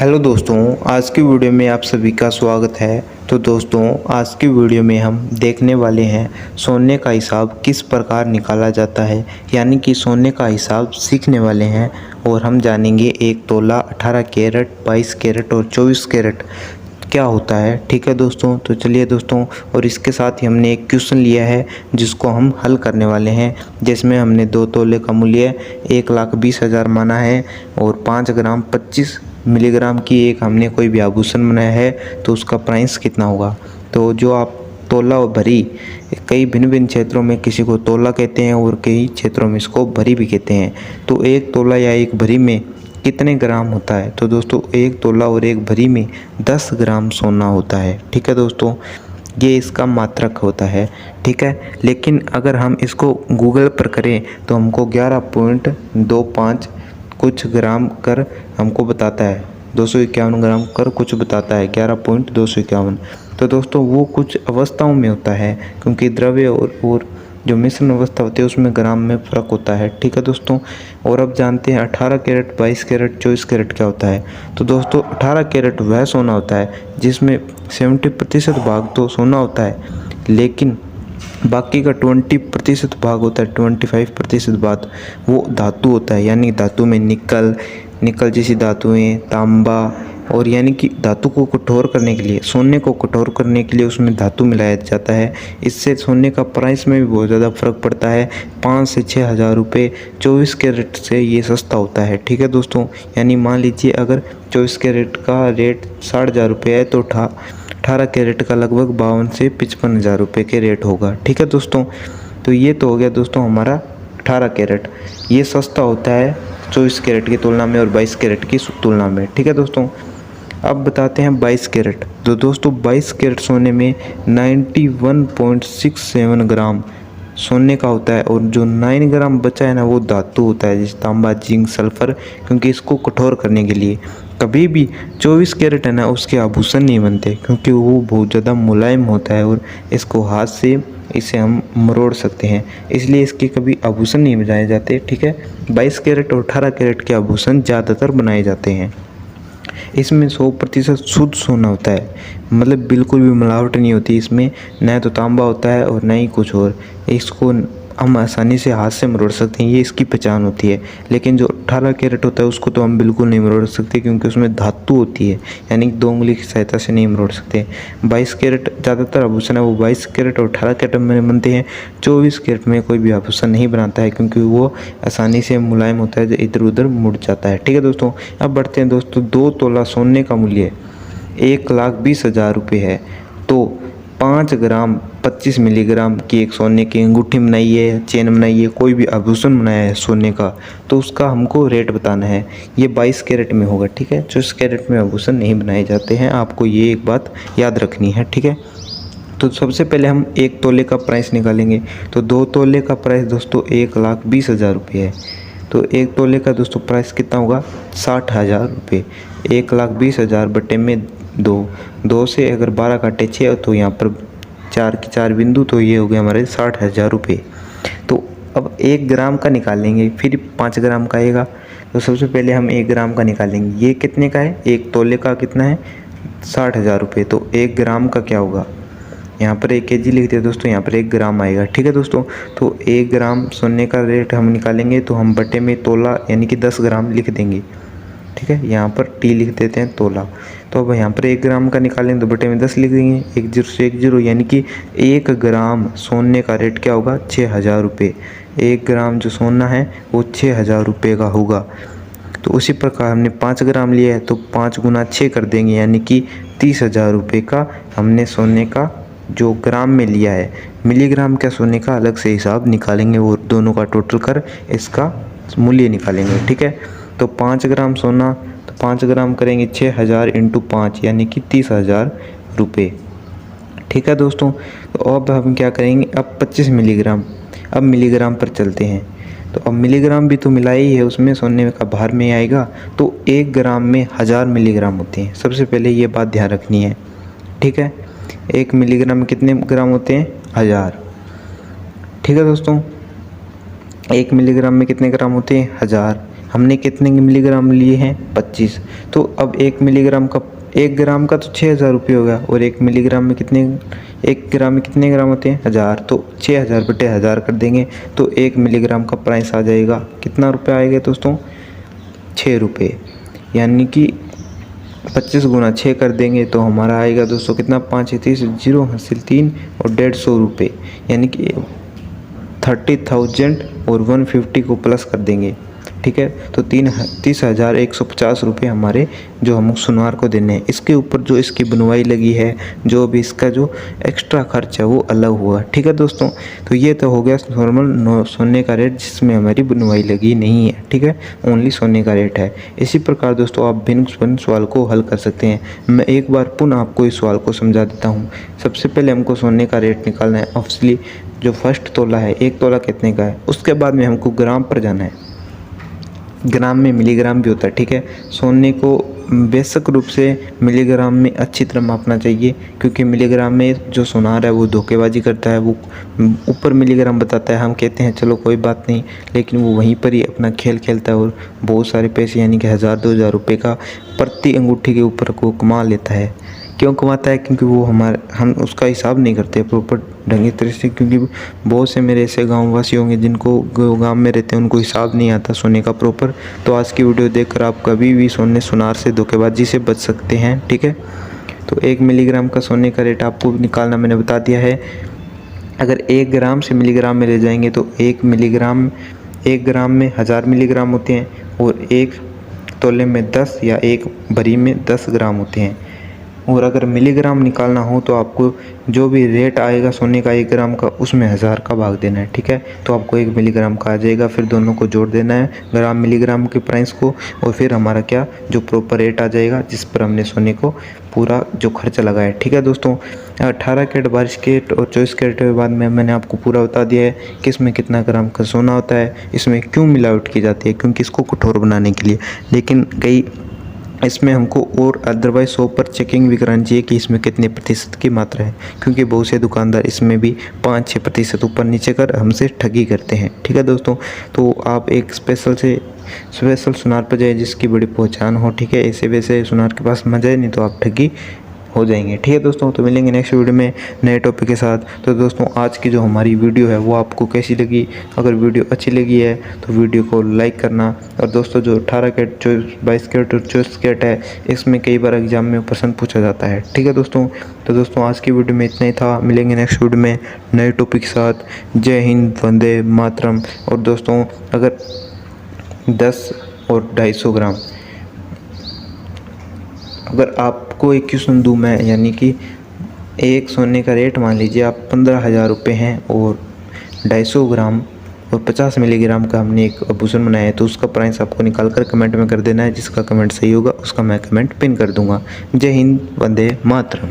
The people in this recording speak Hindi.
हेलो दोस्तों, आज की वीडियो में आप सभी का स्वागत है। तो दोस्तों, आज की वीडियो में हम देखने वाले हैं सोने का हिसाब किस प्रकार निकाला जाता है, यानी कि सोने का हिसाब सीखने वाले हैं और हम जानेंगे एक तोला, 18 कैरेट, 22 कैरेट और 24 कैरेट क्या होता है। ठीक है दोस्तों, तो चलिए दोस्तों, और इसके साथ ही हमने एक क्वेश्चन लिया है जिसको हम हल करने वाले हैं, जिसमें हमने 2 तोले का मूल्य 1,20,000 माना है और 5 ग्राम 25 मिलीग्राम की एक हमने कोई भी आभूषण बनाया है, तो उसका प्राइस कितना होगा। तो जो आप तोला और भरी, कई भिन्न भिन्न क्षेत्रों में किसी को तोला कहते हैं और कई क्षेत्रों में इसको भरी भी कहते हैं। तो एक तोला या एक भरी में कितने ग्राम होता है। तो दोस्तों, एक तोला और एक भरी में 10 ग्राम सोना होता है। ठीक है दोस्तों, ये इसका मात्रक होता है। ठीक है, लेकिन अगर हम इसको गूगल पर करें तो हमको 11.25 कुछ ग्राम कर हमको बताता है, 251 ग्राम कर कुछ बताता है, 11.251। तो दोस्तों, वो कुछ अवस्थाओं में होता है, क्योंकि द्रव्य और जो मिश्रण अवस्था होती है उसमें ग्राम में फ़र्क होता है। ठीक है दोस्तों, और अब जानते हैं 18 कैरेट, 22 कैरेट, 24 कैरेट क्या होता है। तो दोस्तों, 18 कैरेट वह सोना होता है जिसमें 70% भाग तो सोना होता है, लेकिन बाकी का 20% भाग होता है, 25% भाग वो धातु होता है। यानी धातु में निकल जैसी धातुएं, तांबा, और यानी कि धातु को कठोर करने के लिए, सोने को कठोर करने के लिए उसमें धातु मिलाया जाता है। इससे सोने का प्राइस में भी बहुत ज़्यादा फर्क पड़ता है, 5 से 6 हज़ार रुपये। 24 कैरेट से ये सस्ता होता है। ठीक है दोस्तों, यानी मान लीजिए अगर 24 कैरेट का रेट 60,000 रुपये है, तो 18 कैरेट का लगभग 52 से 55 हज़ार रुपये के रेट होगा। ठीक है दोस्तों, तो ये तो हो गया दोस्तों हमारा 18 कैरेट, ये सस्ता होता है 24 कैरेट की तुलना में और 22 कैरेट की तुलना में। ठीक है दोस्तों, अब बताते हैं 22 कैरेट। तो दोस्तों, 22 कैरेट सोने में 91.67 ग्राम सोने का होता है, और जो 9 ग्राम बचा है ना, वो धातु होता है, जैसे तांबा, जिंक, सल्फर, क्योंकि इसको कठोर करने के लिए। कभी भी 24 कैरेट है ना, उसके आभूषण नहीं बनते, क्योंकि वो बहुत ज़्यादा मुलायम होता है और इसको हाथ से इसे हम मरोड़ सकते हैं, इसलिए इसके कभी आभूषण नहीं बनाए जाते। ठीक है, 22 कैरेट और 18 कैरेट के आभूषण ज़्यादातर बनाए जाते हैं। इसमें 100% शुद्ध सोना होता है, मतलब बिल्कुल भी मिलावट नहीं होती इसमें, न तो तांबा होता है और न ही कुछ और। इसको हम आसानी से हाथ से मरोड़ सकते हैं, ये इसकी पहचान होती है। लेकिन जो 18 कैरेट होता है उसको तो हम बिल्कुल नहीं मरोड़ सकते, क्योंकि उसमें धातु होती है, यानी कि 2 उंगली की सहायता से नहीं मरोड़ सकते। 22 कैरेट ज़्यादातर आभूषण है वो 22 कैरेट और 18 कैरेट में बनते हैं। 24 कैरेट में कोई भी आभूषण नहीं बनाता है, क्योंकि वो आसानी से मुलायम होता है, जो इधर उधर मुड़ जाता है। ठीक है दोस्तों, अब बढ़ते हैं दोस्तों। 2 तोला सोने का मूल्य 1,20,000 रुपये है, तो 5 ग्राम 25 मिलीग्राम की एक सोने की अंगूठी बनाई है, चेन बनाई है, कोई भी आभूषण बनाया है सोने का, तो उसका हमको रेट बताना है। ये 22 कैरेट में होगा। ठीक है, 24 कैरेट में आभूषण नहीं बनाए जाते हैं, आपको ये एक बात याद रखनी है। ठीक है, तो सबसे पहले हम 1 तोले का प्राइस निकालेंगे। तो 2 तोले का प्राइस दोस्तों 1,20,000 रुपये है। तो 1 तोले का दोस्तों प्राइस कितना होगा, 60,000 रुपये। 1,20,000 बटे में 2 से अगर 12 काटे 6, तो यहाँ पर 4 के 4 बिंदु, तो ये हो गया हमारे 60,000 रुपये। तो अब 1 ग्राम का निकालेंगे, फिर 5 ग्राम का आएगा। तो सबसे पहले हम 1 ग्राम का निकालेंगे। ये कितने का है, 1 तोले का कितना है, 60,000 रुपये। तो 1 ग्राम का क्या होगा, यहाँ पर 1 kg लिख दिया दोस्तों, यहाँ पर 1 ग्राम आएगा। ठीक है दोस्तों, तो 1 ग्राम सोने का रेट हम निकालेंगे, तो हम बटे में तोला यानी कि 10 ग्राम लिख देंगे। ठीक है, यहाँ पर टी लिख देते हैं तोला। तो अब यहाँ पर 1 ग्राम का निकालेंगे तो बटे में 10 लिख देंगे, 1 0 से 1 0, यानी कि 1 ग्राम सोने का रेट क्या होगा, 6,000 रुपये। 1 ग्राम जो सोना है वो 6,000 रुपये का होगा। तो उसी प्रकार हमने 5 ग्राम लिया है, तो 5 गुना 6 कर देंगे, यानी कि 30,000 रुपये का हमने सोने का जो ग्राम में लिया है। मिलीग्राम का सोने का अलग से हिसाब निकालेंगे, वो दोनों का टोटल कर इसका मूल्य निकालेंगे। ठीक है, तो 5 ग्राम सोना, तो 5 ग्राम करेंगे 6,000 इंटू 5, यानी कि 30,000 रुपये। ठीक है दोस्तों, तो अब हम क्या करेंगे, अब 25 मिलीग्राम, अब मिलीग्राम पर चलते हैं। तो अब मिलीग्राम भी तो मिला ही है उसमें, सोने का भार में आएगा। तो 1 ग्राम में 1000 मिलीग्राम होते हैं, सबसे पहले ये बात ध्यान रखनी है। ठीक है, 1 मिलीग्राम में कितने ग्राम होते हैं, 1000। ठीक है दोस्तों, 1 मिलीग्राम में कितने ग्राम होते हैं, 1000। हमने कितने मिलीग्राम लिए हैं 25। तो अब 1 ग्राम का तो 6,000 रुपये होगा और 1 मिलीग्राम में कितने 1 ग्राम में कितने ग्राम होते हैं 1000। तो 6000 बटे 1000 कर देंगे तो 1 मिलीग्राम का प्राइस आ जाएगा कितना रुपये आएगा दोस्तों 6 रुपये। यानी कि 25 गुना 6 कर देंगे तो हमारा आएगा दोस्तों कितना 5 30 0 हासिल 3 और 150 रुपये। यानी कि 30,000 और 150 को प्लस कर देंगे। ठीक है, तो 30,150 रुपये हमारे जो हम सुनार को देने हैं। इसके ऊपर जो इसकी बनवाई लगी है, जो भी इसका जो एक्स्ट्रा खर्च है वो अलग हुआ। ठीक है दोस्तों, तो ये तो हो गया नॉर्मल सोने का रेट जिसमें हमारी बनवाई लगी नहीं है। ठीक है, ओनली सोने का रेट है। इसी प्रकार दोस्तों आप भिन्न सवाल को हल कर सकते हैं। मैं एक बार पुनः आपको इस सवाल को समझा देता हूँ। सबसे पहले हमको सोने का रेट निकालना है। ऑब्वियसली जो फर्स्ट तोला है 1 तोला कितने का है, उसके बाद में हमको ग्राम पर जाना है। ग्राम में मिलीग्राम भी होता है। ठीक है, सोने को बेसिक रूप से मिलीग्राम में अच्छी तरह मापना चाहिए, क्योंकि मिलीग्राम में जो सुनार है वो धोखेबाजी करता है। वो ऊपर मिलीग्राम बताता है, हम कहते हैं चलो कोई बात नहीं, लेकिन वो वहीं पर ही अपना खेल खेलता है और बहुत सारे पैसे यानी कि 1000-2000 रुपये का प्रति अंगूठी के ऊपर को कमा लेता है। क्यों कमाता है? क्योंकि वो हम उसका हिसाब नहीं करते प्रॉपर ढंगी तरह से। क्योंकि बहुत से मेरे ऐसे गाँववासी होंगे जिनको गांव में रहते हैं, उनको हिसाब नहीं आता सोने का प्रॉपर। तो आज की वीडियो देखकर आप कभी भी सुनार से धोखेबाजी से बच सकते हैं। ठीक है, तो 1 मिलीग्राम का सोने का रेट आपको निकालना मैंने बता दिया है। अगर 1 ग्राम से मिलीग्राम में ले जाएंगे तो 1 ग्राम में 1000 मिलीग्राम होते हैं और 1 तोले में 10 या 1 भरी में 10 ग्राम होते हैं। और अगर मिलीग्राम निकालना हो तो आपको जो भी रेट आएगा सोने का 1 ग्राम का, उसमें 1000 का भाग देना है। ठीक है, तो आपको 1 मिलीग्राम का आ जाएगा। फिर दोनों को जोड़ देना है, ग्राम मिलीग्राम के प्राइस को, और फिर हमारा क्या जो प्रॉपर रेट आ जाएगा जिस पर हमने सोने को पूरा जो खर्चा लगाया है। ठीक है दोस्तों, 18 कैरेट 22 कैरेट और 24 कैरेट के बाद में मैंने आपको पूरा बता दिया है कि इसमें कितना ग्राम का सोना होता है, इसमें क्यों मिलावट की जाती है, क्योंकि इसको कठोर बनाने के लिए। लेकिन कई इसमें हमको और अदरवाइज 100 पर चेकिंग भी करानी चाहिए कि इसमें कितने प्रतिशत की मात्रा है, क्योंकि बहुत से दुकानदार इसमें भी 5-6% ऊपर नीचे कर हमसे ठगी करते हैं। ठीक है दोस्तों, तो आप एक स्पेशल सुनार पर जाए जिसकी बड़ी पहचान हो। ठीक है, ऐसे वैसे सुनार के पास मत जाए, नहीं तो आप ठगी हो जाएंगे। ठीक है दोस्तों, तो मिलेंगे नेक्स्ट वीडियो में नए टॉपिक के साथ। तो दोस्तों आज की जो हमारी वीडियो है वो आपको कैसी लगी? अगर वीडियो अच्छी लगी है तो वीडियो को लाइक करना। और दोस्तों जो 18 कैरेट 22 कैरेट और 24 कैरेट है, इसमें कई बार एग्जाम में प्रश्न पूछा जाता है। ठीक है दोस्तों, तो दोस्तों आज की वीडियो में इतना ही था। मिलेंगे नेक्स्ट वीडियो में नए टॉपिक के साथ। जय हिंद, वंदे मातरम। और दोस्तों अगर 10 और 250 ग्राम, अगर आपको एक क्वेश्चन दूँ मैं, यानी कि एक सोने का रेट मान लीजिए आप 15,000 रुपये हैं और 250 ग्राम और 50 मिलीग्राम का हमने एक आभूषण बनाया है, तो उसका प्राइस आपको निकाल कर कमेंट में कर देना है। जिसका कमेंट सही होगा उसका मैं कमेंट पिन कर दूंगा। जय हिंद, वंदे मातरम।